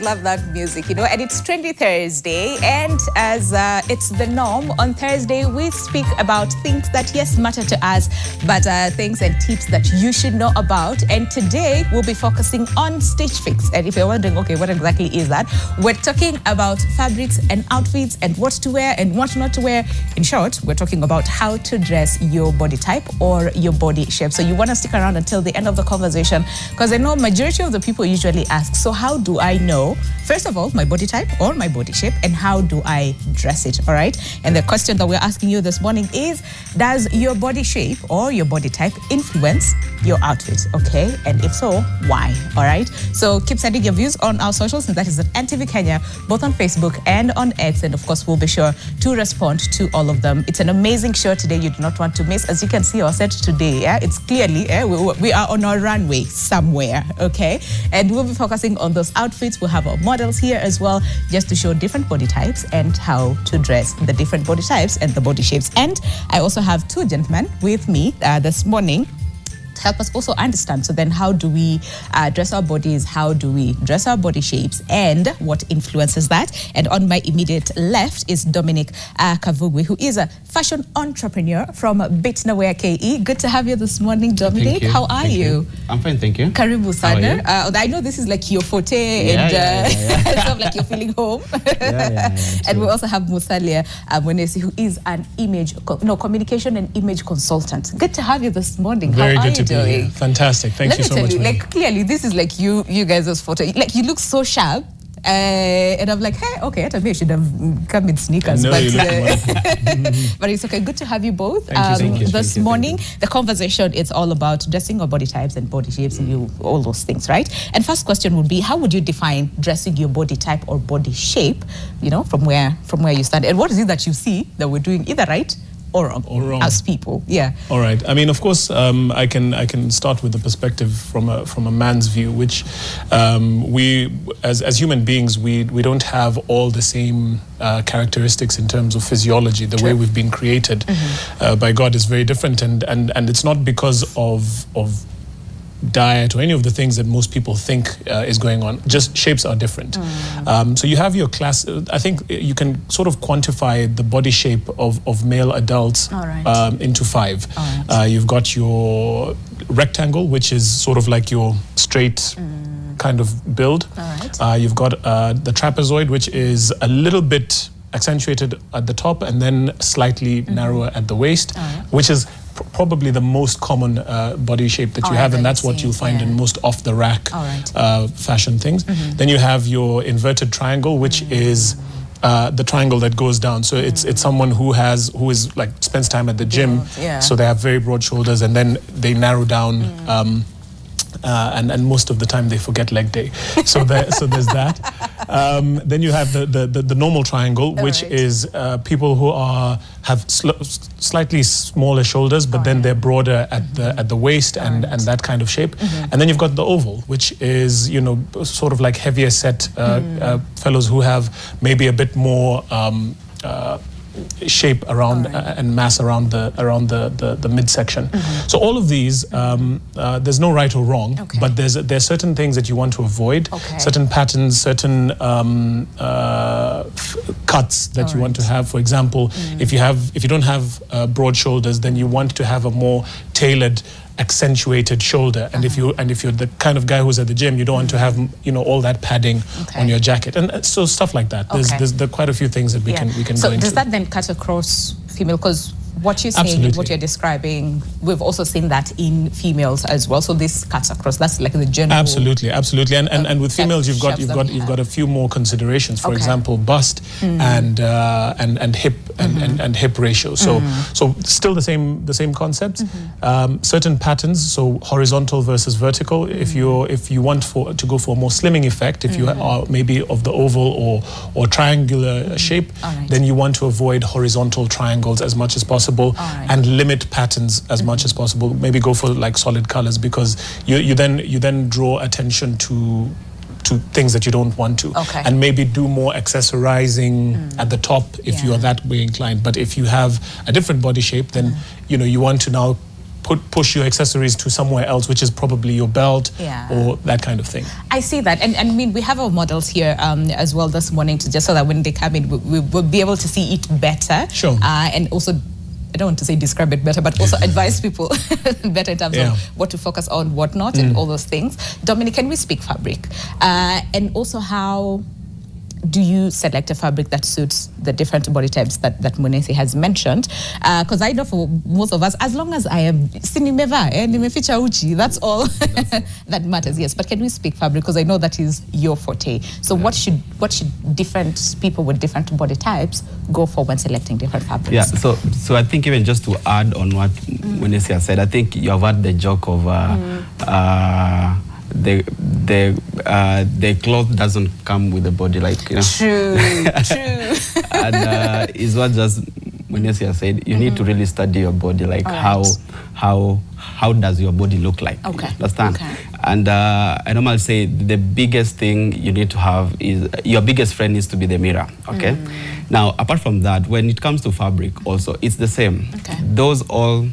love that music, you know, and it's Trendy Thursday, and as it's the norm, on Thursday we speak about things that, yes, matter to us, but things and tips that you should know about. And today we'll be focusing on Stitch Fix. And if you're wondering, okay, what exactly is that? We're talking about fabrics and outfits and what to wear and what not to wear. In short, we're talking about how to dress your body type or your body shape. So you want to stick around until the end of the conversation, because I know majority of the people usually ask, so how do I know, first of all, my body type or my body shape, and how do I dress it? All right. And the question that we're asking you this morning is, does your body shape or your body type influence your outfit? Okay. And if so, why? All right. So keep sending your views on our socials, and that is at NTV Kenya, both on Facebook and on X. And of course, we'll be sure to respond to all of them. It's an amazing show today. You do not want to miss. As you can see our set today, it's clearly, we are on our runway somewhere. Okay. And we'll be focusing on those outfits. We'll have our models here as well, just to show different body types and how to dress the different body types and the body shapes. And I also have two gentlemen with me this morning to help us also understand. So then how do we dress our bodies? How do we dress our body shapes? And what influences that? And on my immediate left is Dominic Kavugwi, who is a fashion entrepreneur from Bitnaware KE. Good to have you this morning, Dominic. How are you? I'm fine, thank you. Karibu sana. I know this is like your forte, and sort of like you're feeling home. And we also have Musalia Mwenesi, who is an communication and image consultant. Good to have you this morning. Very How are good you to doing? be here. Fantastic. Thank you so much. Let me tell you, like, clearly this is like you guys' photo. Like, you look so sharp. And I'm like, hey, okay, I should have come in sneakers. No, but, you look but it's okay. Good to have you both. Thank you. This morning, the conversation is all about dressing your body types and body shapes and all those things, right? And first question would be, how would you define dressing your body type or body shape, you know, from where you stand? And what is it that you see that we're doing either right or wrong as people? Yeah. All right. I mean, of course, I can start with the perspective from a man's view, which we as human beings we don't have all the same characteristics in terms of physiology. The way we've been created by God is very different, and it's not because of diet or any of the things that most people think is going on. Just shapes are different. So you have your class. I think you can sort of quantify the body shape of male adults into five. You've got your rectangle, which is sort of like your straight kind of build. You've got the trapezoid, which is a little bit accentuated at the top and then slightly narrower at the waist, which is probably the most common body shape that you have, and that's what you'll find in most off-the-rack fashion things. Then you have your inverted triangle, which is the triangle that goes down. So it's someone who is like spends time at the gym, so they have very broad shoulders, and then they narrow down. And most of the time they forget leg day. So there's that. Then you have the normal triangle, which is people who have slightly smaller shoulders, but then they're broader at the waist and that kind of shape. And then you've got the oval, which is, you know, sort of like heavier set fellows who have maybe a bit more shape around and mass around the midsection. So all of these, there's no right or wrong, but there's certain things that you want to avoid, certain patterns, certain cuts that you want to have. For example, if you don't have broad shoulders, then you want to have a more tailored, accentuated shoulder, and if you're the kind of guy who's at the gym, you don't want to have, you know, all that padding on your jacket, and so stuff like that. There's quite a few things that we can go into. So does that then cut across female? Because what you're saying, what you're describing, we've also seen that in females as well. So this cuts across. That's like the general. Absolutely. And with females, you've got a few more considerations. For example, bust and hip and hip ratio. So still the same concept. Certain patterns. So horizontal versus vertical. If you want to go for a more slimming effect, if you are maybe of the oval or triangular shape, then you want to avoid horizontal triangles as much as possible. And limit patterns as much as possible. Maybe go for like solid colors, because you then draw attention to things that you don't want to, and maybe do more accessorizing at the top if you are that way inclined. But if you have a different body shape, then you know you want to now push your accessories to somewhere else, which is probably your belt or that kind of thing. I see that, and I mean, we have our models here as well this morning, to just so that when they come in, we will be able to see it better. Sure. And also, I don't want to say describe it better, but also advise people better in terms of what to focus on, what not, and all those things. Dominic, can we speak fabric? And also, how do you select a fabric that suits the different body types that Munesi has mentioned? Because I know for most of us, as long as I am sinimeva, nimeficha uchi, that's all that matters. Yes, but can we speak fabric? Because I know that is your forte. So what should different people with different body types go for when selecting different fabrics? Yeah. So I think even just to add on what Munesi has said, I think you have had the joke of the cloth doesn't come with the body, like, you know. True. And is what just Munesi has said. You need to really study your body, like how does your body look like? Okay. Understand? Okay. And I normally say the biggest thing you need to have is your biggest friend needs to be the mirror. Okay. Now, apart from that, when it comes to fabric, also it's the same. Okay. Those all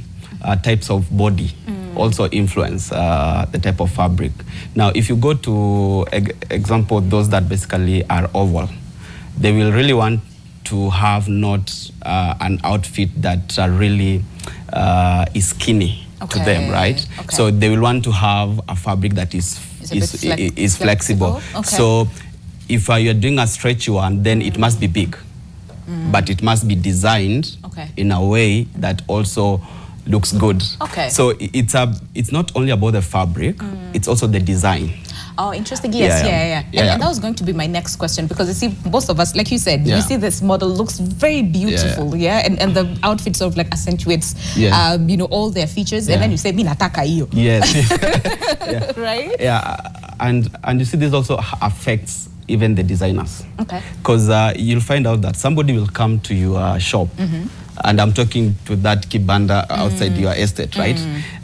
types of body also influence the type of fabric. Now, if you go to example, those that basically are oval, they will really want to have not an outfit that really is skinny to them, right? Okay. So they will want to have a fabric that is flexible. Okay. So if you're doing a stretchy one, then it must be big, but it must be designed in a way that also looks good. Okay. So it's not only about the fabric, it's also the design. Oh, interesting. Yes, and that was going to be my next question, because you see, most of us, like you said, you see this model looks very beautiful, and the outfit sort of like accentuates, you know, all their features, and then you say, "Mi nataka iyo." Yes. Right? Yeah, and you see, this also affects even the designers. Okay. Because you'll find out that somebody will come to your shop, and I'm talking to that kibanda outside your estate, right?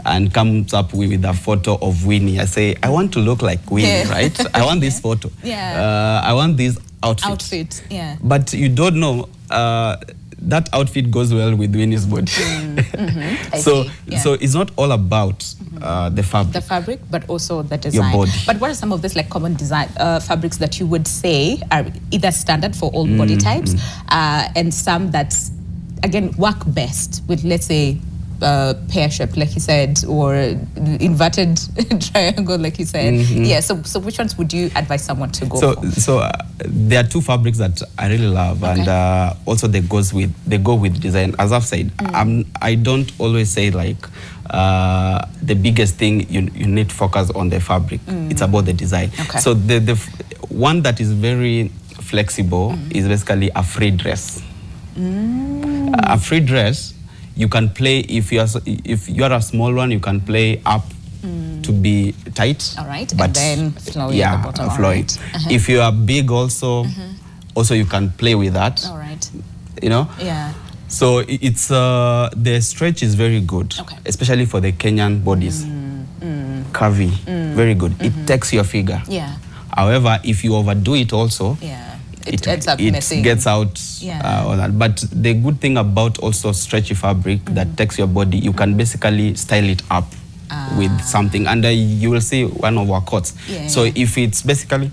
And comes up with a photo of Winnie. I say, I want to look like Winnie, right? I want this photo. I want this outfit. But you don't know that outfit goes well with Winnie's body. So it's not all about the fabric. The fabric, but also the design. Your body. But what are some of these like common design fabrics that you would say are either standard for all body types, and some that, again, work best with, let's say, pear shape, like you said, or inverted triangle, like you said. Yeah. So which ones would you advise someone to go for? So there are two fabrics that I really love, and also they go with design. As I've said, I don't always say like the biggest thing you need to focus on the fabric. It's about the design. Okay. So the one that is very flexible is basically a free dress. A free dress, you can play, if you're a small one, you can play up to be tight. All right, but and then flowy at the bottom. Flowy. Right. If you are big also, also you can play with that. All right. You know? Yeah. So it's the stretch is very good, especially for the Kenyan bodies. Curvy, very good. It takes your figure. Yeah. However, if you overdo it also, it ends up messing. Gets out all that. But the good thing about also stretchy fabric that takes your body, you can basically style it up with something, and you will see one of our coats. So if it's basically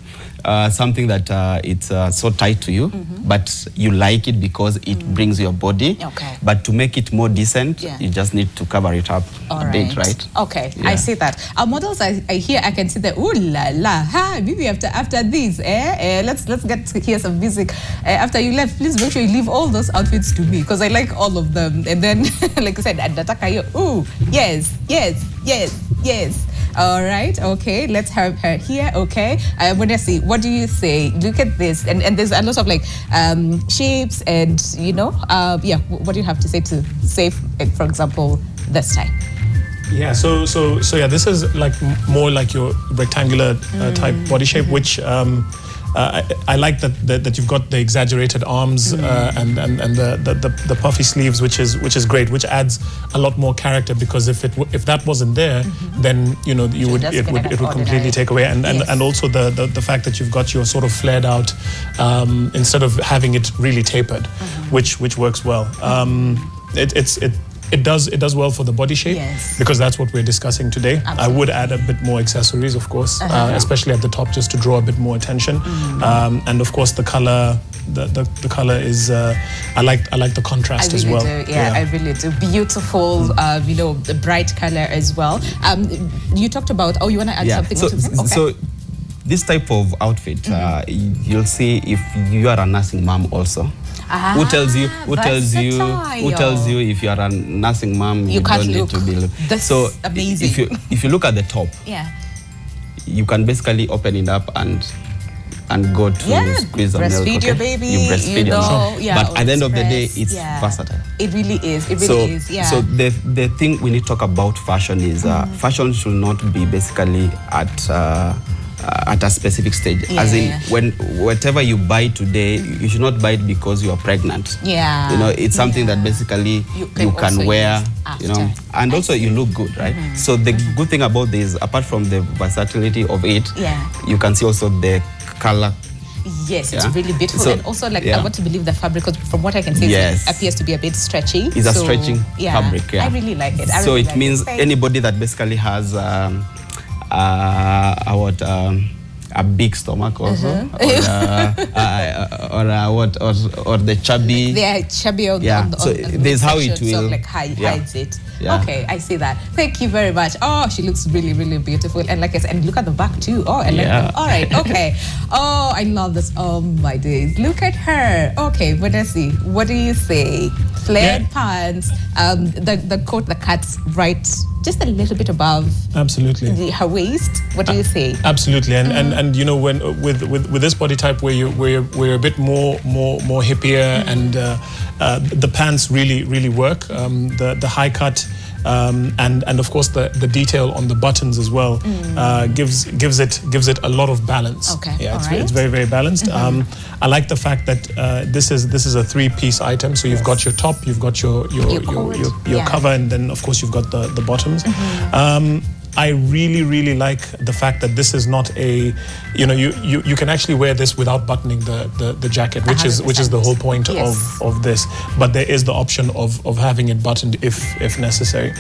something that it's so tight to you, but you like it because it brings your body. But to make it more decent, you just need to cover it up a bit, right? Okay, I see that. Our models, I can see that. Ooh la la, ha! Maybe after this, let's get to hear some music. After you left, please make sure you leave all those outfits to me, because I like all of them. And then, like I said, ooh, yes. All right, okay, let's have her here. Okay, I want to see, what do you say? Look at this, and there's a lot of like shapes, and you know, what do you have to say to save, for example, this type? Yeah, so yeah, this is like more like your rectangular type body shape, which I like that you've got the exaggerated arms and the puffy sleeves, which is great, which adds a lot more character, because if that wasn't there, then you know it would completely take away, and also the fact that you've got your sort of flared out instead of having it really tapered, which works well. it does well for the body shape, Yes. because that's what we're discussing today. I would add a bit more accessories, of course, especially at the top, just to draw a bit more attention. And of course, the color. The color is I like the contrast as well. I really do. Beautiful, the bright color as well. You talked about. Oh, you want to add something? So this type of outfit, you'll see if you are a nursing mom also. Who tells you if you are a nursing mom you can't don't need look. to be That's so amazing. if you look at the top, you can basically open it up and go to squeeze a milk. Breastfeed your baby. You breastfeed your milk. But at the end of the day, it's versatile. It really is. It really is. Yeah. So the thing we need to talk about fashion is fashion should not be basically at a specific stage. As in, whatever you buy today, you should not buy it because you are pregnant. Yeah. It's something that basically you can wear, and also you look good, right? So the good thing about this, apart from the versatility of it, you can see also the color. Yes, it's really beautiful. So, and also, I want to believe the fabric, because from what I can see, it appears to be a bit stretchy. It's a stretching fabric. I really like it. So it means anybody that basically has a big stomach also, or the chubby. They are chubby on so there's how it will. So hides it. Okay, I see that. Thank you very much. Oh, she looks really, really beautiful. And like I said, and look at the back too. Oh, and all right, okay. Oh, I love this. Oh my days. Look at her. Okay, Vanessa, what do you say? Flared pants, the coat that cuts right just a little bit above her waist. What do you say? Absolutely, and when with this body type where you're a bit more hippier, and the pants really work. The high cut. And of course the detail on the buttons as well gives it a lot of balance. Okay. Yeah, it's very, very balanced. I like the fact that this is a 3-piece item. So you've got your top, you've got your cover, and then of course you've got the bottoms. I really like the fact that this is not a, you can actually wear this without buttoning the jacket, which is the whole point of this. But there is the option of having it buttoned if necessary.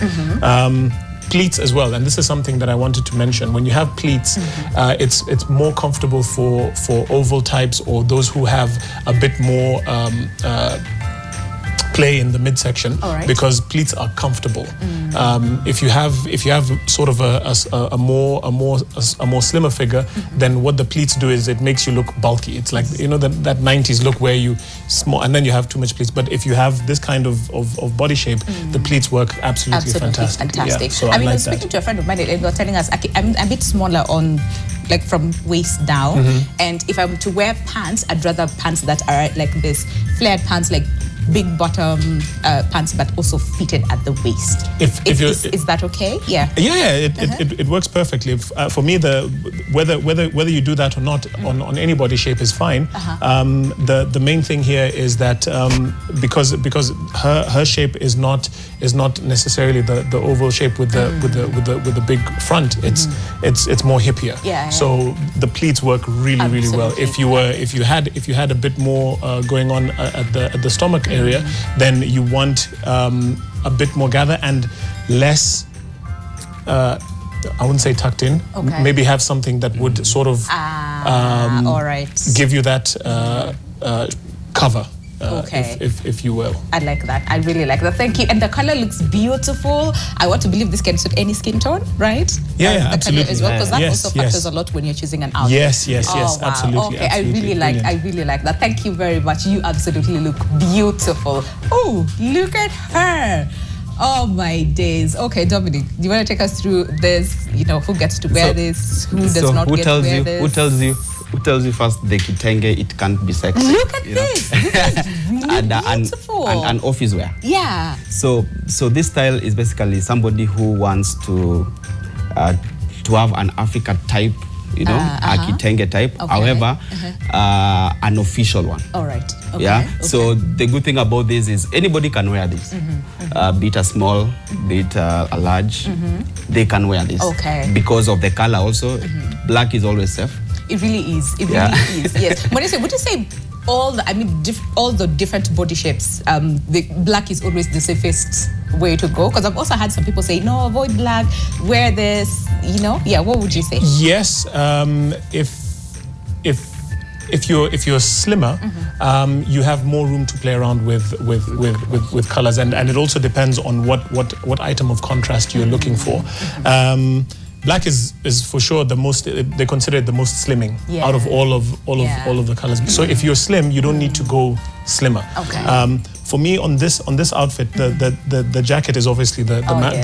Pleats as well, and this is something that I wanted to mention. When you have pleats, it's more comfortable for oval types or those who have a bit more play in the midsection, because pleats are comfortable. If you have sort of a more slimmer figure, then what the pleats do is it makes you look bulky. It's like that 90s look where you small and then you have too much pleats. But if you have this kind of body shape, the pleats work absolutely fantastic. Yeah, so I was speaking to a friend of mine, and they were telling us, I'm a bit smaller on, like, from waist down, and if I were to wear pants, I'd rather pants that are like this flared pants, like big bottom pants, but also fitted at the waist. Is that okay? Yeah. It works perfectly. For me, whether you do that or not on any body shape is fine. The main thing here is that because her shape is not necessarily the oval shape with the big front. It's more hippier. So the pleats work really well. If you had a bit more going on at the stomach area, then you want a bit more gather and less. I wouldn't say tucked in. Maybe have something that would sort of give you that cover. If you will. I like that. I really like that. Thank you. And the color looks beautiful. I want to believe this can suit any skin tone, right? Yeah, the absolutely. Color as well, because that also factors a lot when you're choosing an outfit. Yes, wow. absolutely. Okay, absolutely. I really like that. Thank you very much. You absolutely look beautiful. Oh, look at her. Oh my days. Okay, Dominic, do you want to take us through this? Who gets to wear this? Who does not get to wear this? Who tells you first the kitenge it can't be sexy? Look at this. This is really beautiful. And office wear. Yeah. So this style is basically somebody who wants to have an Africa type, a kitenge type. However, an official one. All right. Okay. Yeah. Okay. So the good thing about this is anybody can wear this. Be it a small, be it a large, they can wear this. Okay. Because of the color also. Black is always safe. It really is. It really is. Yes. Would you say all the different body shapes, the black is always the safest way to go? Because I've also had some people say, no, avoid black, wear this, you know? Yeah, what would you say? Yes, if you're slimmer, you have more room to play around with colors, and it also depends on what item of contrast you're looking for. Black is for sure the most. They consider it the most slimming out of all of the colors. So if you're slim, you don't need to go slimmer. Okay. For me, on this outfit, the jacket is obviously the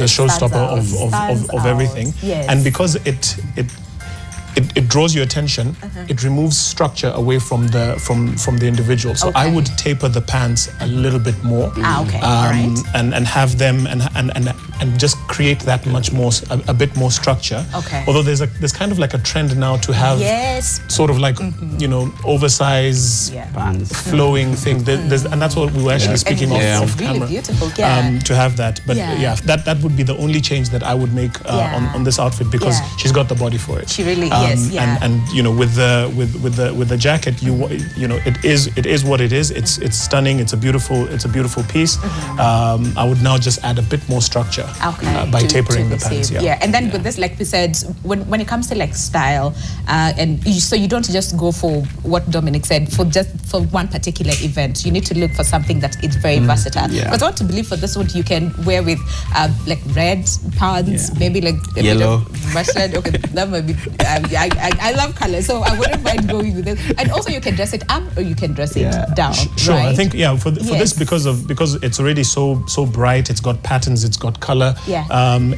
showstopper of everything, and because it draws your attention. It removes structure away from the individual. So I would taper the pants a little bit more, and have them and just create that much more, a bit more structure. Okay. Although there's kind of like a trend now to have sort of like oversized Pants. flowing thing. And that's what we were actually speaking off really camera. Beautiful. To have that, but that would be the only change that I would make on this outfit, because she's got the body for it. She really and with the jacket, it is what it is. It's stunning. It's a beautiful piece. I would now just add a bit more structure by tapering the pants. And then with this, like we said, when it comes to like style, so you don't just go for what Dominic said for one particular event. You need to look for something that is very versatile. But I want to believe for this one you can wear with like red pants, maybe like a yellow, bit of mustard. Okay, that might be. I love color, so I wouldn't mind going with it. And also, you can dress it up or you can dress it down. Sure, right? I think for this, because it's already so bright. It's got patterns. It's got color.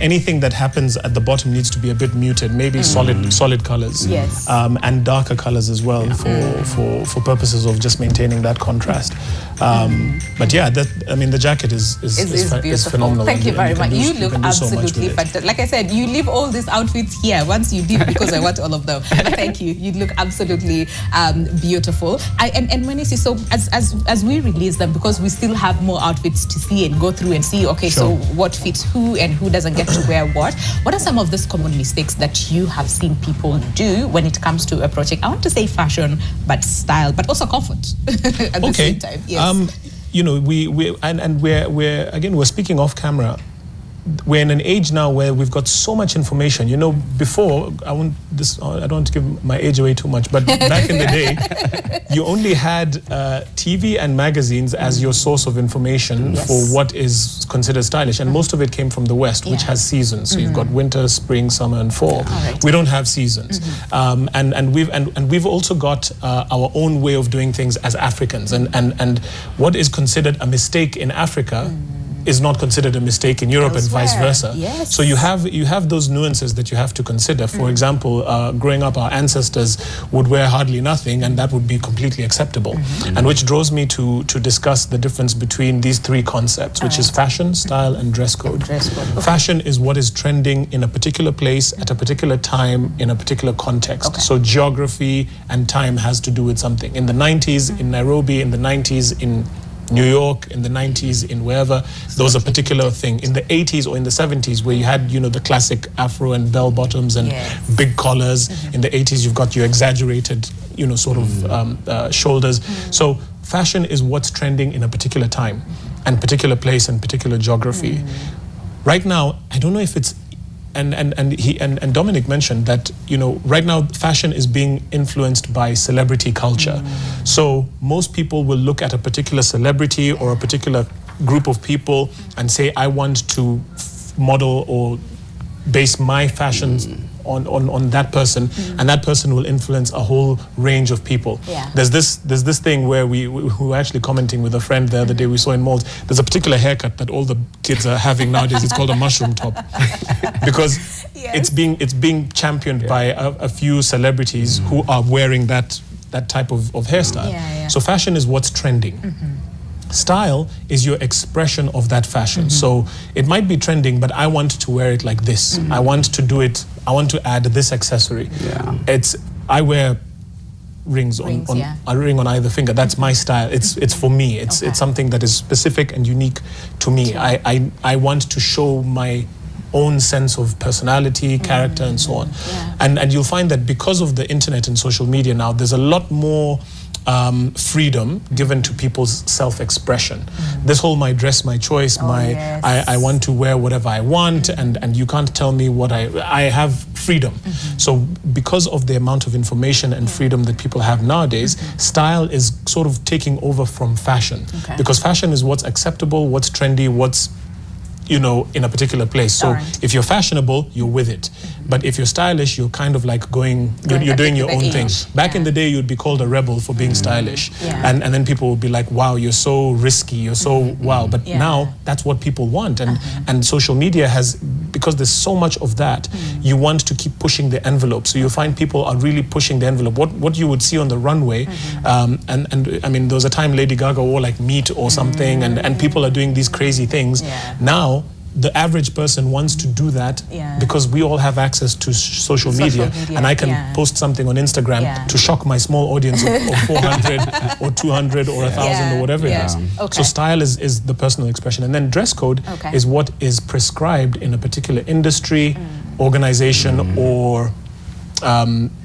Anything that happens at the bottom needs to be a bit muted. Maybe solid colors. Yes. And darker colors as well for purposes of just maintaining that contrast. But the jacket is phenomenal. Thank you very much. You look so absolutely fantastic. Like I said, you leave all these outfits here once you leave, because I want all of them. But thank you. You look absolutely beautiful. And when you see, so as we release them, because we still have more outfits to see and go through and see, so what fits who and who doesn't get to wear what are some of these common mistakes that you have seen people do when it comes to approaching, I want to say fashion, but style, but also comfort at the same time? Yes. We're speaking off camera. We're in an age now where we've got so much information. Before, I don't want to give my age away too much, but back in the day, you only had TV and magazines as your source of information for what is considered stylish, and most of it came from the West, which has seasons. So you've got winter, spring, summer, and fall. We don't have seasons, and we've also got our own way of doing things as Africans, and what is considered a mistake in Africa is not considered a mistake in Europe and vice versa. Yes. So you have those nuances that you have to consider. For example, growing up, our ancestors would wear hardly nothing, and that would be completely acceptable. And which draws me to discuss the difference between these three concepts, which is fashion, style, and dress code. Fashion is what is trending in a particular place at a particular time in a particular context. So geography and time has to do with something. In the 90s in Nairobi, in the 90s in New York, in the 90s in wherever, there was a particular thing. In the 80s or in the 70s, where you had the classic afro and bell bottoms and big collars. In the 80s, you've got your exaggerated sort of shoulders. So fashion is what's trending in a particular time and particular place and particular geography. Right now, I don't know if it's and Dominic mentioned that right now fashion is being influenced by celebrity culture. So most people will look at a particular celebrity or a particular group of people and say, I want to model or base my fashions on that person, and that person will influence a whole range of people. There's this thing where we were actually commenting with a friend the other day. We saw in malls, there's a particular haircut that all the kids are having nowadays. It's called a mushroom top, because it's being championed by a few celebrities who are wearing that type of hairstyle. So fashion is what's trending. Style is your expression of that fashion. So it might be trending, but I want to wear it like this. I want to do it. I want to add this accessory. I wear rings on a ring on either finger. That's my style. It's for me. It's something that is specific and unique to me. I want to show my own sense of personality, character, and so on. And you'll find that because of the internet and social media now, there's a lot more freedom given to people's self-expression. This whole my dress, my choice, I want to wear whatever I want, and you can't tell me what I have freedom. So because of the amount of information and freedom that people have nowadays, style is sort of taking over from fashion. Because fashion is what's acceptable, what's trendy, what's in a particular place. So if you're fashionable, you're with it. But if you're stylish, you're kind of like you're doing your own thing. Back in the day, you'd be called a rebel for being stylish. And then people would be like, wow, you're so risky, you're so wow. But now that's what people want. And social media has, because there's so much of that, you want to keep pushing the envelope. So you find people are really pushing the envelope. What you would see on the runway, and I mean, there was a time Lady Gaga wore like meat or something, and people are doing these crazy things. Now, the average person wants to do that because we all have access to social media, and I can post something on Instagram to shock my small audience of 400 or 200 or 1,000 or whatever it is. So style is the personal expression, and then dress code is what is prescribed in a particular industry, organization, or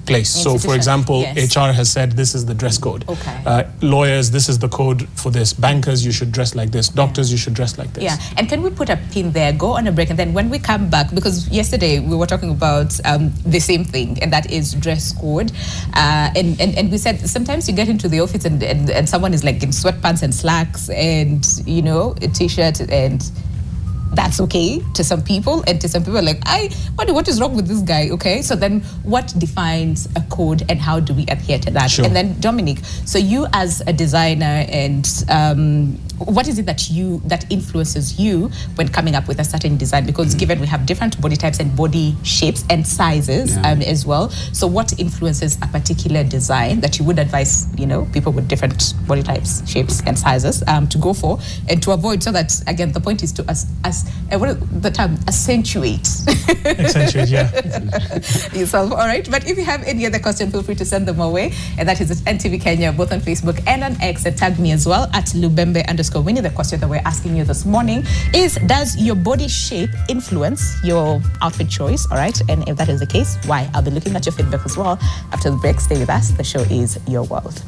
place. So for example, HR has said this is the dress code. Lawyers, this is the code for this. Bankers, you should dress like this. Doctors, you should dress like this. And can we put a pin there, go on a break, and then when we come back, because yesterday we were talking about the same thing, and that is dress code. And we said sometimes you get into the office and someone is like in sweatpants and slacks and, a t-shirt, and that's okay to some people, and to some people are like, what is wrong with this guy? Okay, so then what defines a code and how do we adhere to that? And then Dominic, so you as a designer, and what is it that influences you when coming up with a certain design? Because given we have different body types and body shapes and sizes as well, so what influences a particular design that you would advise people with different body types, shapes and sizes to go for and to avoid, so that again the point is to what is the term? Accentuate yourself. All right, but if you have any other question, feel free to send them our way, and that is at NTV Kenya, both on Facebook and on X, and tag me as well at Lubembe_Winnie. The question that we're asking you this morning is, does your body shape influence your outfit choice? All right, and if that is the case, why? I'll be looking at your feedback as well after the break. Stay with us. The show is Your World.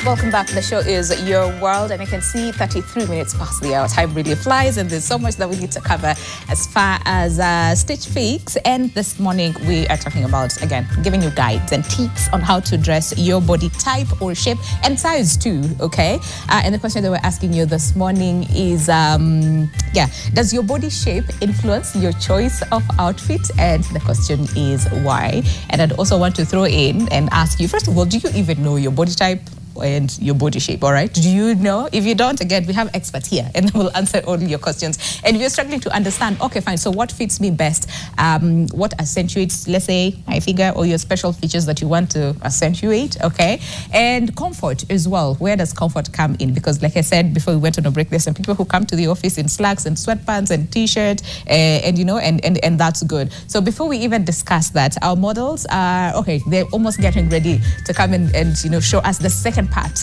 Welcome back. The show is Your World, and I can see 33 minutes past the hour. Time really flies, and there's so much that we need to cover as far as Stitch Fix. And this morning we are talking about, again, giving you guides and tips on how to dress your body type or shape and size too, okay? And the question that we're asking you this morning is, does your body shape influence your choice of outfit? And the question is why? And I'd also want to throw in and ask you, first of all, do you even know your body type and your body shape? All right, do you know? If you don't, again, we have experts here and we'll answer all your questions. And if you're struggling to understand, okay, fine, so what fits me best? What accentuates, let's say, my figure or your special features that you want to accentuate, okay? And comfort as well. Where does comfort come in? Because like I said before we went on a break, there's some people who come to the office in slacks and sweatpants and t-shirt, and that's good. So before we even discuss that, our models are, okay, they're almost getting ready to come and show us the second part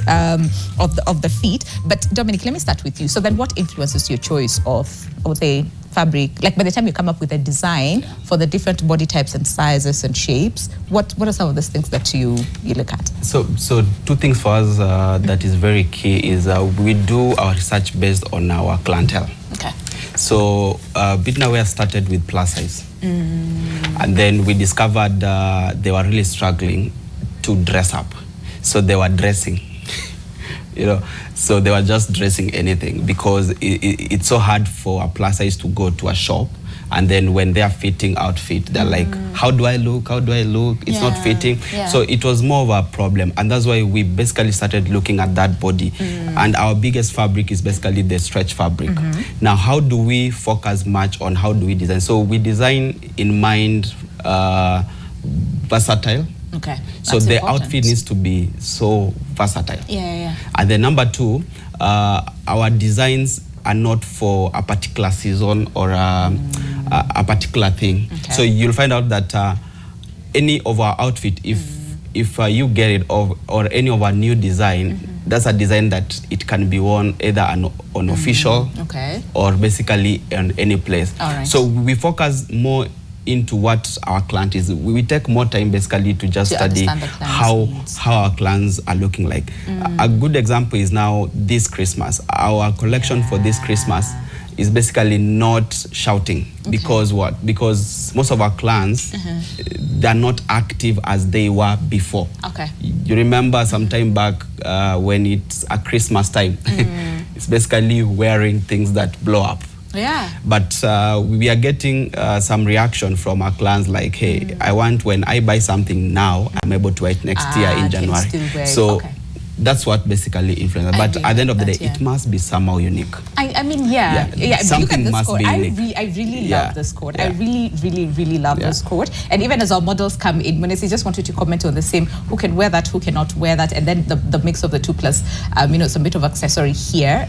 of the feet. But Dominic, let me start with you. So then what influences your choice of, I would say, fabric? Like by the time you come up with a design for the different body types and sizes and shapes, what are some of those things that you look at? So two things for us that is very key is we do our research based on our clientele. Okay. So Bitnaware started with plus size. And then we discovered they were really struggling to dress up. So they were dressing, so they were just dressing anything, because it's so hard for a plus size to go to a shop, and then when they are fitting outfit, they're like, how do I look? It's not fitting. So it was more of a problem, and that's why we basically started looking at that body. And our biggest fabric is basically the stretch fabric. Now, how do we focus much on how do we design? So we design in mind versatile. Okay. So the outfit needs to be so versatile. And then number two, our designs are not for a particular season or a particular thing. Okay. So you'll find out that any of our outfit, if you get it, or any of our new design, that's a design that it can be worn either on official Okay. or basically on any place. All right. So we focus more into what our client is. We take more time basically to just study understand the client's needs. how our clients are looking like. A good example is now this Christmas. Our collection for this Christmas is basically not shouting. Because what? Because most of our clients, they're not active as they were before. Okay. You remember some time back when it's a Christmas time, it's basically wearing things that blow up. Yeah. But we are getting some reaction from our clients like, hey, I want when I buy something now, I'm able to wear it next year in January. So that's what basically influences. But at the end of the day, it must be somehow unique. I mean, yeah. Something Look at must this coat. be unique. I really love this coat. I really love Yeah. this coat. And even as our models come in, Munesi, just wanted to comment on the same. Who can wear that? Who cannot wear that? And then the mix of the two plus, some bit of accessory here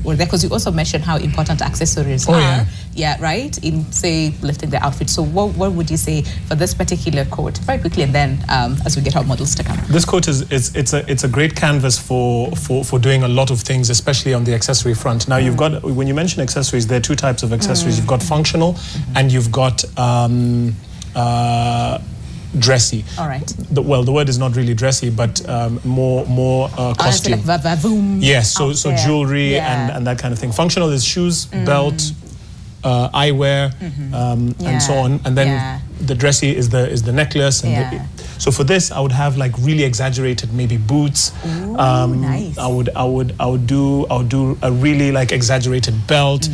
or there, because you also mentioned how important accessories are. Yeah. Yeah, right. In say lifting the outfit. So what would you say for this particular coat? Very quickly, and then as we get our models to come. This coat it's a great canvas for doing a lot of things, especially on the accessory front. Now you've got, when you mention accessories, there are two types of accessories. You've got functional and you've got dressy. All right. The word is not really dressy, but more costume. Like vavoom. Yes, so there. jewelry and that kind of thing. Functional is shoes, belt, eyewear, and so on. And then the dressy is the necklace. And so for this, I would have like really exaggerated maybe boots. Ooh, nice. I would do a really like exaggerated belt.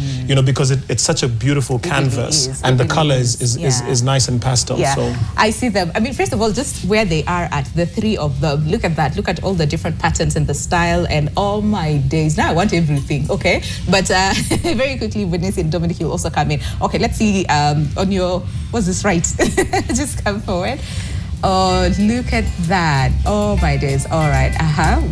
Because it's such a beautiful canvas, is. and It the really color is. is nice and pastel. Yeah, So I see them. I mean, first of all, just where they are at, the three of them. Look at that. Look at all the different patterns and the style and all my days. Now I want everything, okay? But very quickly, Vanessa and Dominic, you'll also come in. Okay, let's see on your, what's this right? Just come forward. Oh, look at that. Oh my days. All right.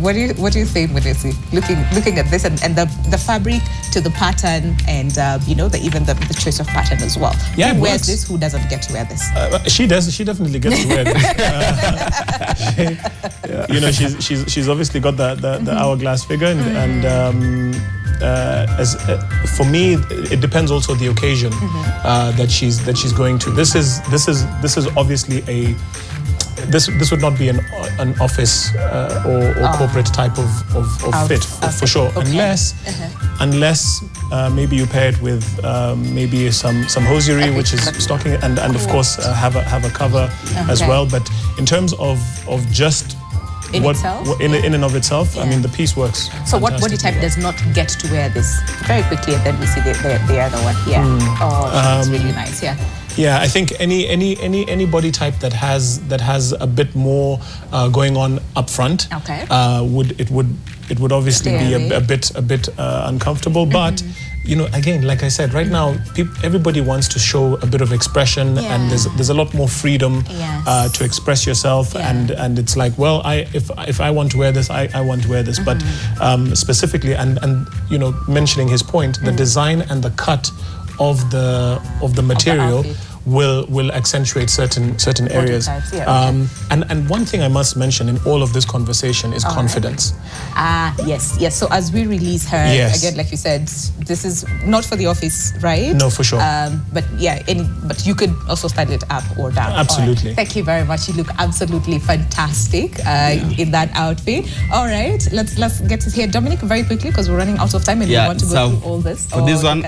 What do you think, Vanessa? Looking at this and the fabric to the pattern and even the choice of pattern as well. Yeah, who it wears works. this? Who doesn't get to wear this? she does. She definitely gets to wear this. She's obviously got the hourglass figure, and for me, it depends also the occasion that she's going to. This is obviously this would not be an office or corporate type of fit for sure, okay. unless maybe you pair it with maybe some hosiery, which is stocking, and of course have a cover as well. But in terms of just in and of itself, I mean, the piece works. So what body type does not get to wear this? Very quickly, and then we see the other one. Yeah. It's really nice. Yeah. Yeah, I think any body type that has a bit more going on up front, would obviously be a bit uncomfortable. But again, like I said, right now everybody wants to show a bit of expression, and there's a lot more freedom to express yourself, and it's like, well, if I want to wear this, I want to wear this. But specifically, and mentioning his point, the design and the cut of the material will accentuate certain areas. Types, and one thing I must mention in all of this conversation is confidence. Yes. So as we release her, again, like you said, this is not for the office, right? No, for sure. But but you could also style it up or down. Absolutely. Right. Thank you very much. You look absolutely fantastic in that outfit. All right, let's get to hear Dominic very quickly because we're running out of time and we want to go through all this. For this one,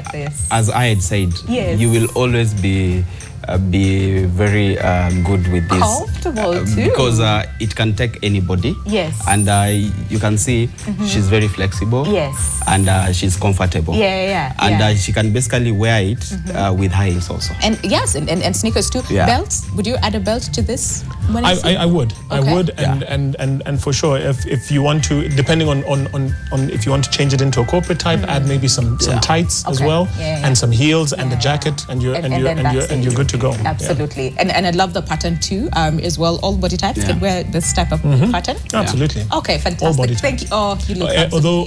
as I had said, you will always be very good with this. Comfortable too. Because it can take anybody. Yes. And you can see she's very flexible. Yes. And she's comfortable. Yeah. And she can basically wear it with high heels also. And yes, and sneakers too. Yeah. Belts? Would you add a belt to this? I would. Okay. I would, and for sure, if you want to, depending on if you want to change it into a corporate type, add maybe some tights as well, and some heels and the jacket, and you're good to to go. Absolutely. And I love the pattern too, as well. All body types can wear this type of pattern. Absolutely. Okay, fantastic. All body Thank you. Oh, you look although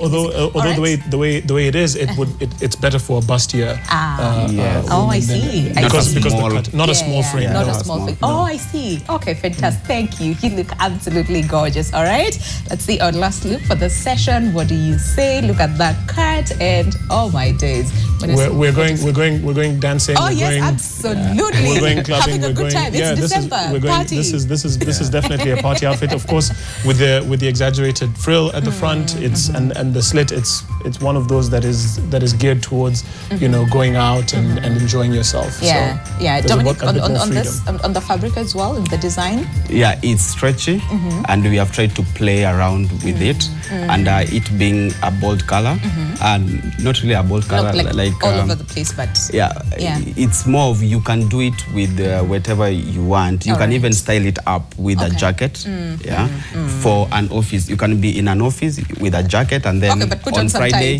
right. the way it is, it's better for a bustier. I see. Because the Small. pattern, not a small frame. Not no, a small frame. no. Oh, I see. Okay, fantastic. Thank you. You look absolutely gorgeous. All right. Let's see our last look for the session. What do you say? Look at that cut, and oh my days. We're going dancing. Oh we're yes, going, absolutely. We're going clubbing. Having a good time. It's December. Party. This is definitely a party outfit. Of course, with the exaggerated frill at the front, and the slit. It's one of those that is geared towards going out and enjoying yourself. Yeah, so yeah. there's Dominic, a bit more on freedom. this, on the fabric as well, in the design. Yeah, it's stretchy, and we have tried to play around with it, and it being a bold color, and not really a bold color, like all over the place, but it's more of you can do it with whatever you want. You can even style it up with a jacket. For an office, you can be in an office with a jacket, and then but put on Friday.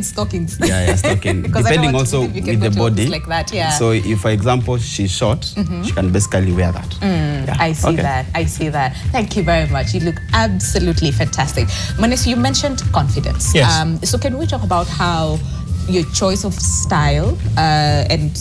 Stockings. Stocking. Depending also with the body. Like that, yeah. So if, for example, she's short, she can basically wear that. I see that. I see that. Thank you very much. You look absolutely fantastic. Manes, you mentioned confidence. Yes. So can we talk about how your choice of style and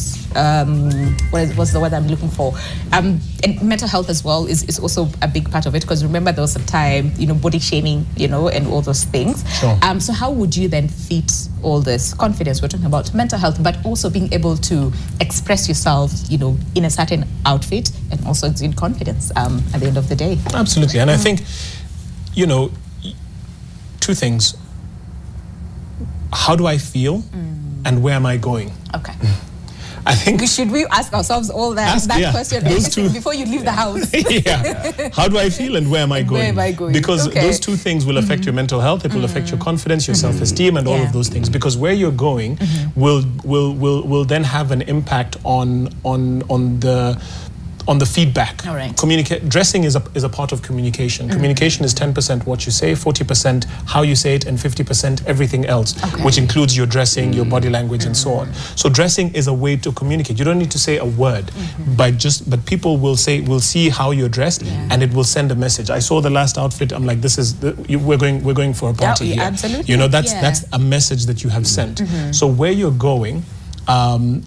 what's the word I'm looking for? And mental health as well is also a big part of it, because remember there was a time, body shaming, and all those things. Sure. So how would you then fit all this confidence? We're talking about mental health, but also being able to express yourself, in a certain outfit, and also in confidence at the end of the day. Absolutely. And I think, two things. How do I feel, and where am I going? Okay. I think Should we ask ourselves all that question before you leave the house? How do I feel and where am I going? Where am I going? Because those two things will affect your mental health. It will affect your confidence, your self-esteem, and all of those things. Because where you're going will then have an impact on the feedback. All right. Dressing is a part of communication. Communication is 10% what you say, 40% how you say it, and 50% everything else, which includes your dressing, your body language, and so on. So dressing is a way to communicate. You don't need to say a word, but people will see how you're dressed, and it will send a message. I saw the last outfit. I'm like, we're going for a party here. Absolutely. That's a message that you have sent. So where you're going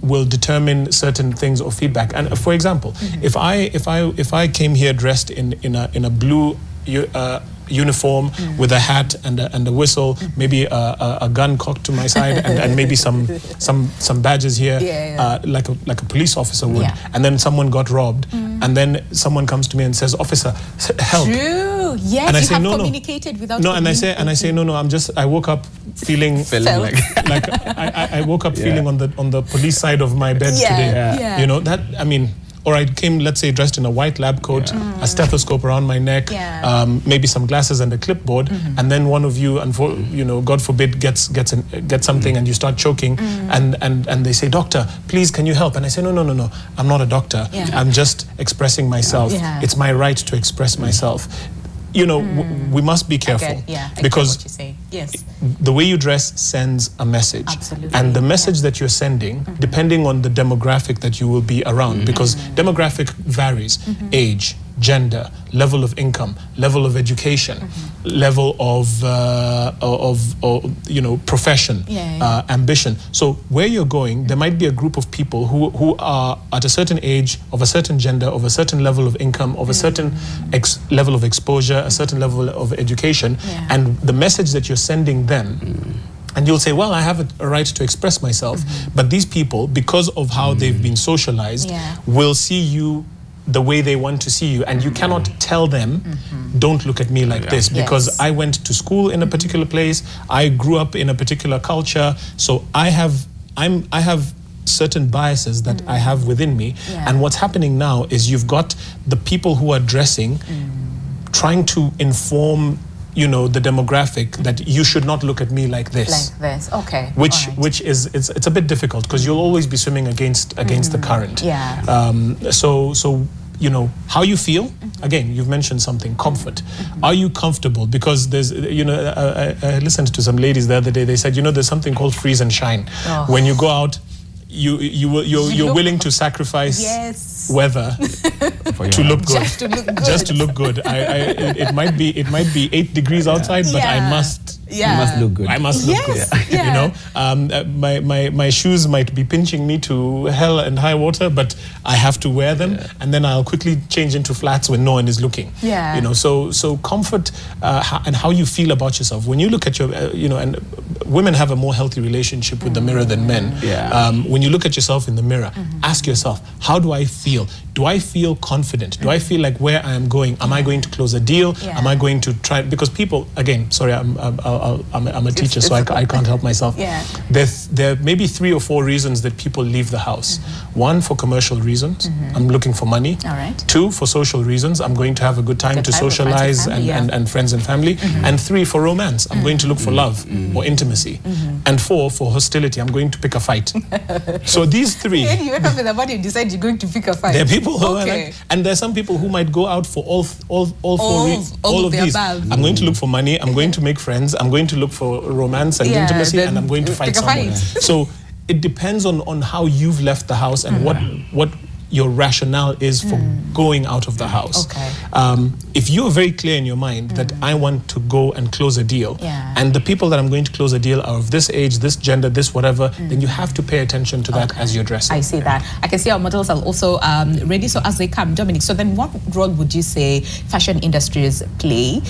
will determine certain things or feedback. And for example, if I came here dressed in a blue uniform with a hat and a whistle, maybe a gun cocked to my side, and maybe some badges here, like a police officer would, and then someone got robbed, and then someone comes to me and says, "Officer, help." True. Yes. And I you say, have no, communicated without. No, and I say no. I woke up feeling like I woke up feeling on the police side of my bed today. Or I came, let's say, dressed in a white lab coat, a stethoscope around my neck, maybe some glasses and a clipboard, and then one of you, God forbid, gets something and you start choking, and they say, "Doctor, please, can you help?" And I say, no, I'm not a doctor. I'm just expressing myself. It's my right to express myself. We must be careful, because what you say. Yes. The way you dress sends a message. Absolutely. And the message that you're sending, depending on the demographic that you will be around, because demographic varies, age, gender, level of income, level of education, level of profession, ambition. So where you're going, there might be a group of people who are at a certain age, of a certain gender, of a certain level of income, of a certain level of exposure, a certain level of education, and the message that you're sending them. And you'll say, well, I have a right to express myself, but these people, because of how they've been socialized, will see you the way they want to see you, and you cannot tell them, don't look at me like this, because I went to school in a particular place, I grew up in a particular culture, so I have certain biases that I have within me, and what's happening now is you've got the people who are dressing, trying to inform the demographic that you should not look at me like this. Okay. Which is it's a bit difficult, because you'll always be swimming against the current. So how you feel. Again, you've mentioned something, comfort. Are you comfortable? Because there's I listened to some ladies the other day. They said there's something called freeze and shine. When you go out, you're willing to sacrifice Yes. weather to look good. Just to look good. Just to look good. It might be 8 degrees outside, but I must. Yeah. You must look good. I must look Yes, good. yeah. You know, my shoes might be pinching me to hell and high water, but I have to wear them, and then I'll quickly change into flats when no one is looking. Yeah. You know, so comfort and how you feel about yourself. When you look at your, and women have a more healthy relationship with the mirror than men. Yeah. When you look at yourself in the mirror, ask yourself, how do I feel? Do I feel confident? Do I feel like where I am going? Am I going to close a deal? Yeah. Am I going to try? Because people, again, sorry, I'm a teacher, so I can't help myself. Yeah. There may be 3 or 4 reasons that people leave the house. 1, for commercial reasons. I'm looking for money. All right. 2, for social reasons. I'm going to have a good time to time with friends and socialize family, and friends and family. And 3, for romance. I'm going to look for love or intimacy. And 4, for hostility. I'm going to pick a fight. So these 3. And you wake up in the morning and decide you're going to pick a fight. There are people who are Okay. like, and there's some people who might go out for all 4 reasons. all of the these. above. I'm going to look for money. I'm going to make friends. I'm going to look for romance and intimacy, then and I'm going to fight pick a someone. fight. So it depends on how you've left the house and what your rationale is for going out of the house. Okay. If you're very clear in your mind that I want to go and close a deal, Yeah. and the people that I'm going to close a deal are of this age, this gender, this whatever, then you have to pay attention to that as you're dressing. I see that. I can see our models are also ready. So as they come, Dominic, so then what role would you say fashion industries play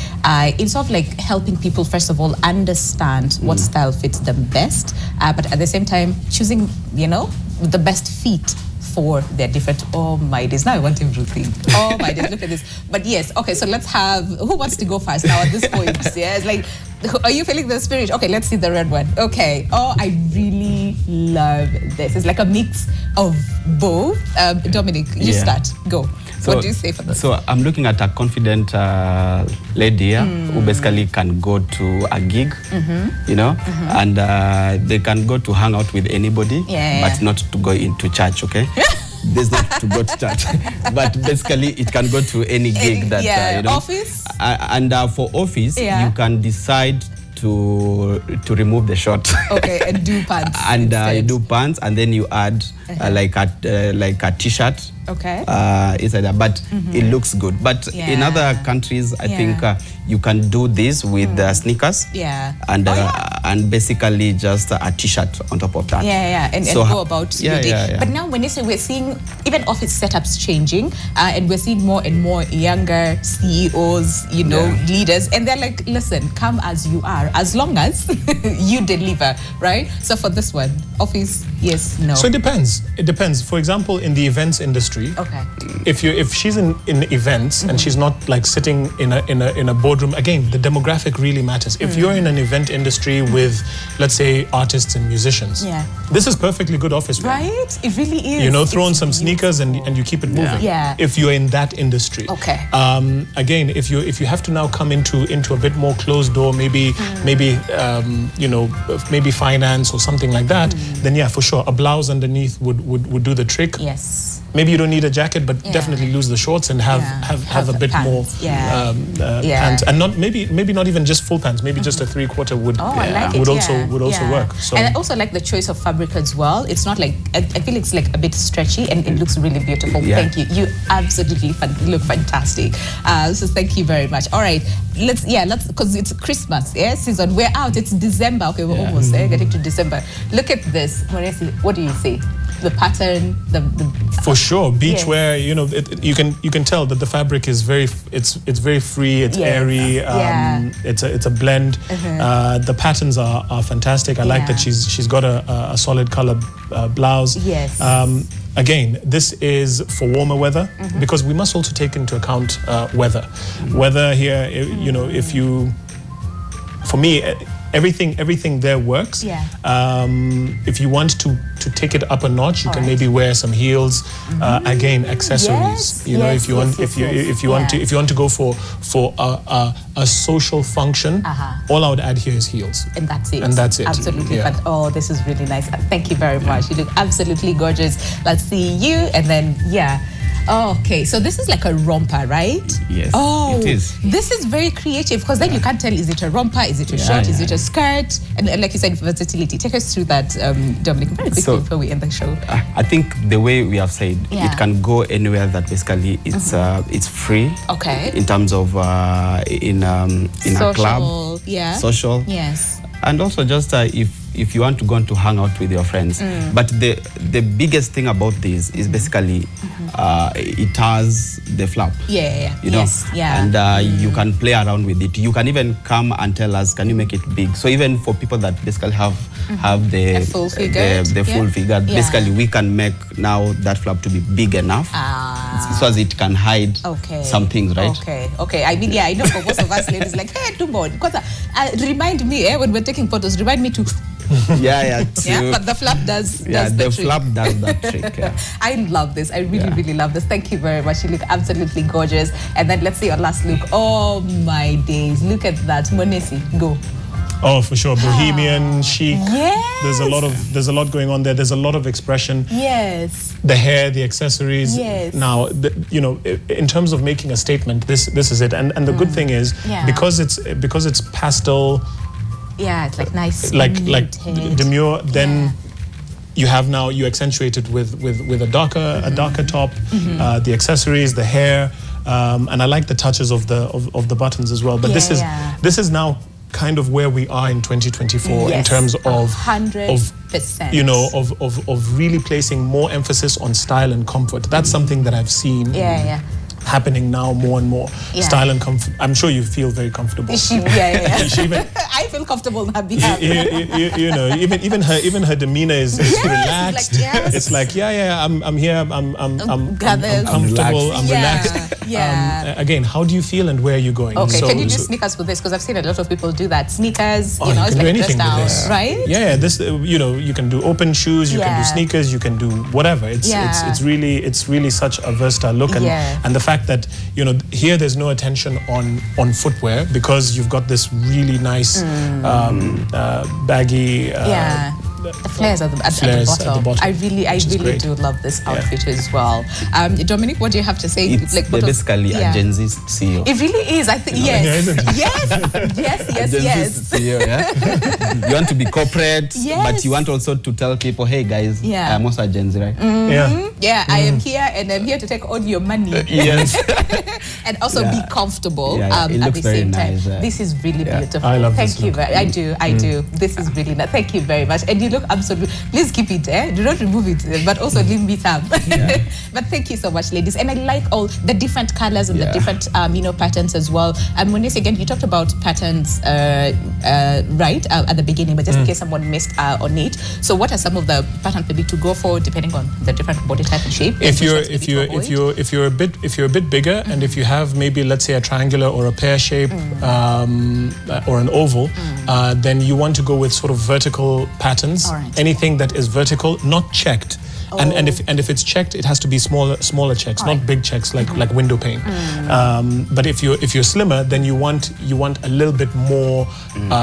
in sort of like helping people, first of all, understand what style fits them best, but at the same time choosing, the best fit for their different, oh my days, now I want everything. Oh my days, look at this. But yes, okay, so let's have, who wants to go first now at this point? Yeah, it's like, are you feeling the spirit? Okay, let's see the red one. Okay, oh, I really love this. It's like a mix of both. Dominic, you start, go. What do you say for this? So I'm looking at a confident lady here who basically can go to a gig, and they can go to hang out with anybody, but not to go into church, okay? There's not to go to church, but basically it can go to any gig that, office? And for office, you can decide to remove the short. Okay, and do pants. And you do pants, and then you add like a t-shirt. Okay. Inside that, but it looks good. But in other countries, I think you can do this with sneakers. Yeah. And basically just a t-shirt on top of that. And go about your day. But now when you say we're seeing even office setups changing, and we're seeing more and more younger CEOs, leaders, and they're like, listen, come as you are, as long as you deliver, right? So for this one, office, yes, no. So it depends. It depends. For example, in the events industry, if she's in events and she's not like sitting in a boardroom, again, the demographic really matters. If you're in an event industry with, let's say, artists and musicians, this is perfectly good office wear. Right? It really is. Throw on some sneakers and you keep it moving. Yeah. If you're in that industry. Okay. Again, if you have to now come into a bit more closed door, maybe finance or something like that, then for sure, a blouse underneath would do the trick. Yes. Maybe you don't need a jacket, but definitely lose the shorts and have a bit pants. more pants, and maybe not even just full pants. Maybe just a 3/4 would also work. So. And I also like the choice of fabric as well. It's not like I feel it's like a bit stretchy and it looks really beautiful. Thank you. You absolutely look fantastic. So thank you very much. All right, let's because it's Christmas season. We're out. It's December. Okay, we're almost getting to December. Look at this. What do you see? The pattern, the for sure, beachwear. You can tell that the fabric is very free. It's airy. It's a blend. The patterns are fantastic. I like that she's got a solid color blouse. Yes. Again, this is for warmer weather because we must also take into account weather. Weather here, if you, for me. Everything there works. If you want to take it up a notch, you can maybe wear some heels. Again, accessories. If you want to go for a social function, all I would add here is heels. And that's it. Absolutely. Yeah. But this is really nice. Thank you very much. You look absolutely gorgeous. Let's see you, and then Oh, okay, so this is like a romper, right? Yes, Oh, it is. This is very creative because then you can't tell, is it a romper, is it a short, is it a skirt? And like you said, versatility. Take us through that, Dominic, very quickly before we end the show. I think the way we have said, Yeah. it can go anywhere that basically it's free. Okay. In terms of in a club, social. Yes. And also just if you want to go on to hang out with your friends. But the biggest thing about this is basically it has the flap. Yeah. You know? Yes. Yeah. And you can play around with it. You can even come and tell us, can you make it big? So even for people that basically have the full figure, full figure, basically we can make now that flap to be big enough so as it can hide some things, right? Okay. I mean, I know for most of us ladies, like, hey, do more. Because remind me, when we're taking photos, remind me to. Yeah, but the flap does the trick. flap does that trick. Yeah. I love this. I really love this. Thank you very much. You look absolutely gorgeous. And then let's see your last look. Oh my days! Look at that, Monesi. Go. Oh, for sure, bohemian, chic. Yes. There's a lot going on there. There's a lot of expression. Yes. The hair, the accessories. Yes. Now, in terms of making a statement, this is it. And the good thing is because it's pastel. Yeah, it's like nice. Like demure. Then you accentuate it with a darker top, the accessories, the hair, and I like the touches of the buttons as well. But this is now kind of where we are in 2024 in terms of 100%. Of really placing more emphasis on style and comfort. That's something that I've seen happening now more and more. Style and comfort. I'm sure you feel very comfortable. I feel comfortable on her behalf. Even her demeanor is relaxed. It's like I'm here. I'm comfortable. I'm relaxed. Again, how do you feel and where are you going? Okay, can you do sneakers with this? Because I've seen a lot of people do that. Sneakers, you it's can do like anything down, with this. right? Yeah, this you can do open shoes, you can do sneakers, you can do whatever. It's really such a versatile look, and the fact that here there's no attention on footwear because you've got this really nice baggy. The flares at the bottom. I really do love this outfit as well. Dominic, what do you have to say? It's basically a Gen Z CEO. It really is. I think yes. CEO, yeah? You want to be corporate, but you want also to tell people, hey guys, I'm also a Gen Z, right? I am here and I'm here to take all your money. Yes. And also be comfortable it looks at the same time. nice, This is really beautiful. I love Thank this you look. I do. This is really nice. Thank you very much. And you look absolutely. Please keep it. Do not remove it, but also leave me some. But thank you so much, ladies. And I like all the different colors and the different patterns as well. And Monesi, again, you talked about patterns right at the beginning, but just in case someone missed on it. So what are some of the patterns maybe to go for depending on the different body type and shape? If you're a bit bigger and if you have maybe let's say a triangular or a pear shape or an oval, then you want to go with sort of vertical patterns. Anything that is vertical, not checked. And if it's checked, it has to be smaller checks, not big checks like window pane. But if you're slimmer, then you want a little bit more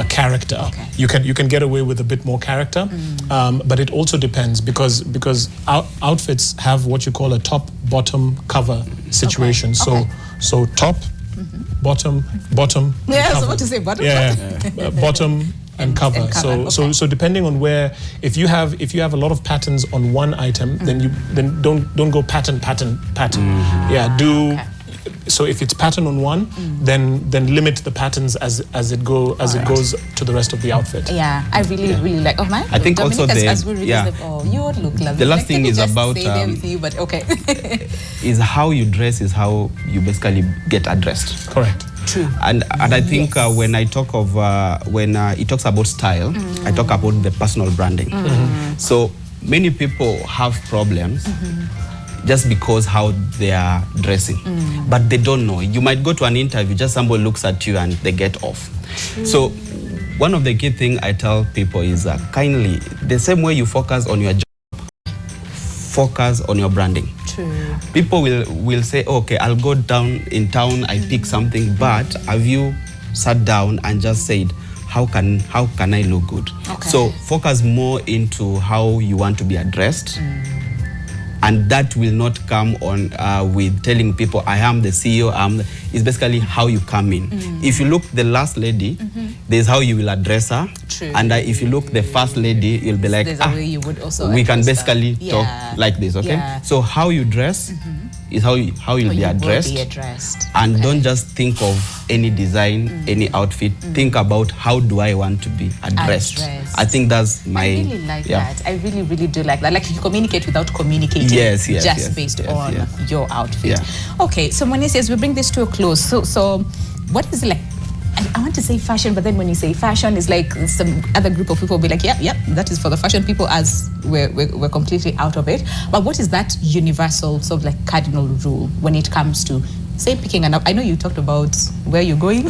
character. You can get away with a bit more character, but it also depends because outfits have what you call a top bottom cover situation. So top, bottom. Yeah, cover. so what to say bottom? Bottom. And cover. So depending on where, if you have a lot of patterns on one item, then don't go pattern. So if it's pattern on one, then limit the patterns as it goes to the rest of the outfit. Yeah, I really like. Oh my! I think Dominic, also as we release you would look lovely. The last thing is about with you, but okay. is how you dress is how you basically get addressed. Correct. True. And I think when I talk of when it talks about style, I talk about the personal branding. So many people have problems just because how they are dressing, but they don't know. You might go to an interview, just somebody looks at you and they get off. So one of the key things I tell people is kindly, the same way you focus on your job, focus on your branding. True. People will say, okay, I'll go down in town, I pick something, but have you sat down and just said, how can I look good? So focus more into how you want to be addressed. and that will not come on with telling people I am the CEO. It's basically how you come in. If you look the last lady, there's how you will address her. True. And if you look the first lady, you'll be like, there's a way you would also we can address basically her. talk like this, okay? Yeah. So how you dress is how you'll be addressed. And don't just think of any design, any outfit. Think about how do I want to be addressed. I think that's my... I really like that. I really, really do like that. Like you communicate without communicating. Yes, based on your outfit. Okay, so Monesi, as we bring this to a close, so what is like, I want to say fashion, but then when you say fashion, it's like some other group of people will be like, yeah, that is for the fashion people, as we're completely out of it. But what is that universal sort of like cardinal rule when it comes to, say, picking an up? I know you talked about where you're going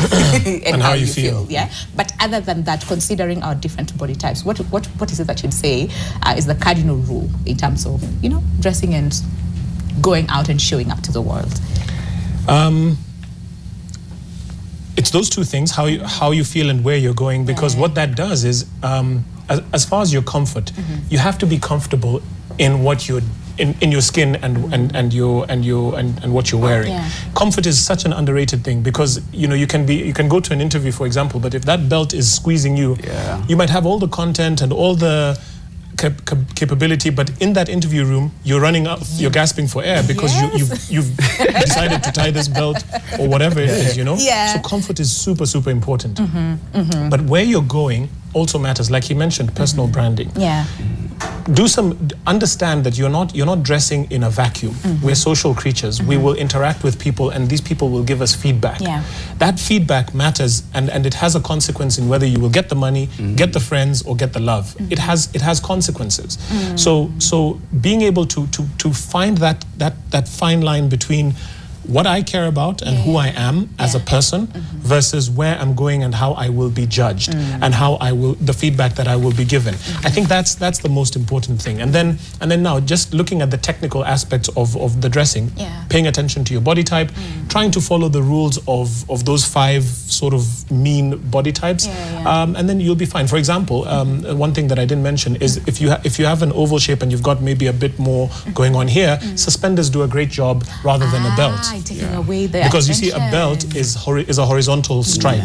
and how you feel. Yeah. But other than that, considering our different body types, what is it that you'd say is the cardinal rule in terms of, dressing and going out and showing up to the world? It's those two things, how you feel and where you're going, because what that does is, as far as your comfort, you have to be comfortable in what you're in your skin and what you're wearing. Comfort is such an underrated thing, because you can go to an interview, for example, but if that belt is squeezing you, you might have all the content and all the capability, but in that interview room you're running up, you're gasping for air because you've decided to tie this belt or whatever it is, So comfort is super, super important. But where you're going also matters. Like he mentioned, personal branding. Understand that you're not dressing in a vacuum. We're social creatures. We will interact with people, and these people will give us feedback. That feedback matters, and it has a consequence in whether you will get the money, get the friends, or get the love. It has consequences. So being able to find that fine line between what I care about and who I am as a person versus where I'm going and how I will be judged and how the feedback that I will be given. I think that's the most important thing. And then now, just looking at the technical aspects of the dressing, paying attention to your body type, trying to follow the rules of those 5 sort of mean body types, and then you'll be fine. For example, one thing that I didn't mention is if you have an oval shape and you've got maybe a bit more going on here, suspenders do a great job rather than a belt. Taking away the because attention. You see, a belt is a horizontal stripe,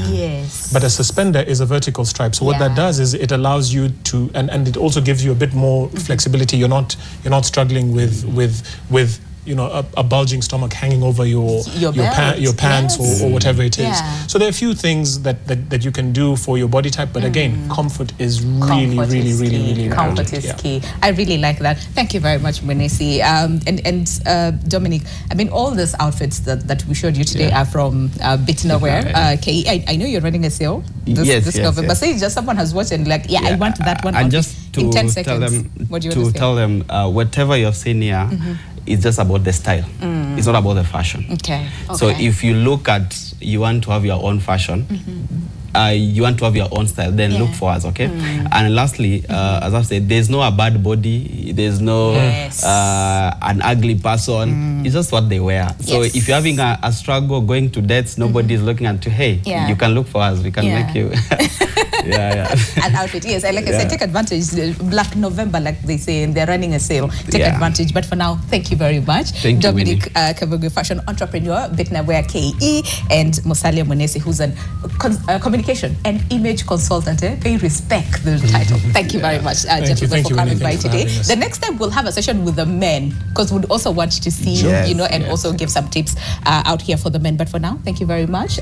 but a suspender is a vertical stripe. So what that does is it allows you to, and it also gives you a bit more flexibility. You're not struggling with a bulging stomach hanging over your pants or whatever it is. So there are a few things that you can do for your body type, but again, comfort is really important. Comfort is key. I really like that. Thank you very much, Monesi. And Dominic, I mean, all these outfits that we showed you today are from Bitna Wear. KE, I know you're running a sale this November. Say just someone has watched and like, I want that one. And just to in 10 seconds, tell them whatever you've seen here, it's just about the style. It's not about the fashion. Okay. So if you look at, you want to have your own fashion, you want to have your own style, then look for us, okay? And lastly, as I've said, there's no a bad body, there's no an ugly person. It's just what they wear. So if you're having a struggle going to dates, nobody's looking at you, hey, you can look for us, we can make you... An outfit, yes. Like I said, take advantage. Black November, like they say, and they're running a sale. Take advantage. But for now, thank you very much. Thank Dominic Kabugu, fashion entrepreneur, Bitna Wear KE, and Musalia Monesi, who's a communication and image consultant. Pay respect the title. Thank you very much, gentlemen, for coming by today. The next time we'll have a session with the men, because we'd also want to see, and also give some tips out here for the men. But for now, thank you very much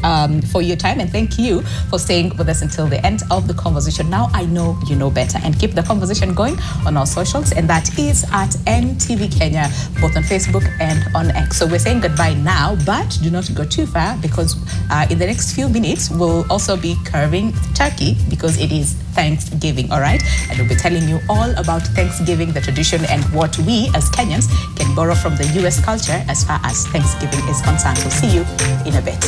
for your time, and thank you for staying with us until the end of the conversation. Now I know you know better, and keep the conversation going on our socials, and that is at NTV Kenya, both on Facebook and on X. So we're saying goodbye now, but do not go too far, because in the next few minutes we'll also be curving turkey, because it is Thanksgiving, all right? And we'll be telling you all about Thanksgiving, the tradition, and what we as Kenyans can borrow from the US culture as far as Thanksgiving is concerned. So see you in a bit.